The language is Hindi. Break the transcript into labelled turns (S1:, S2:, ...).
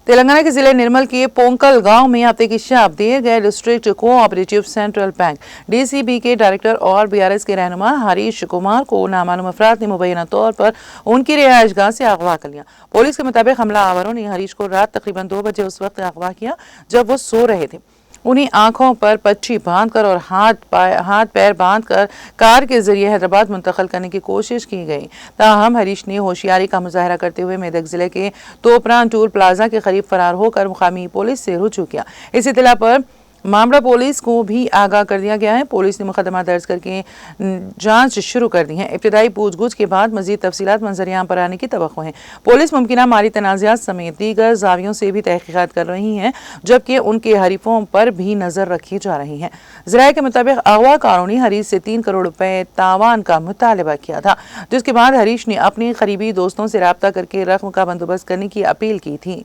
S1: तेलंगाना के जिले निर्मल के पोंकल गांव में हफ्ते की शब दिए गए district cooperative central bank DCB के डायरेक्टर और बीआरएस के रहनुमा हरीश कुमार को नामालूम अफराद ने मुबैना तौर पर उनकी रिहायशगाह से अगवा कर लिया। पुलिस के मुताबिक हमलावरों ने हरीश को रात तकरीबन 2 बजे उस वक्त अगवा किया जब वो सो रहे थे। उन्हीं आंखों पर पट्टी बांधकर और हाथ पैर बांधकर कार के जरिए हैदराबाद मुंतकिल करने की कोशिश की गई। ताहम हरीश ने होशियारी का मुजाहरा करते हुए मेदक जिले के तोपरान टूल प्लाजा के करीब फरार होकर मुकामी पुलिस से रुजू किया। इस इत्तला पर मामला पुलिस को भी आगाह कर दिया गया है। पुलिस ने मुकदमा दर्ज करके जांच शुरू कर दी है। इब्तिदाई पूछगछ के बाद मजीद तफसीलात मंजरियाम पर आने की तवक्को है। पुलिस मुमकिना माली तनाज़ात समेत दीगर जावियों से भी तहकीकात कर रही है, जबकि उनके हरीफों पर भी नजर रखी जा रही है। ज़राए के मुताबिक अगवाकारों ने हरीश से 3 करोड़ रुपए तावान का मुतालबा किया था, जिसके बाद हरीश ने अपने करीबी दोस्तों से रब्ता करके रकम का बंदोबस्त करने की अपील की थी।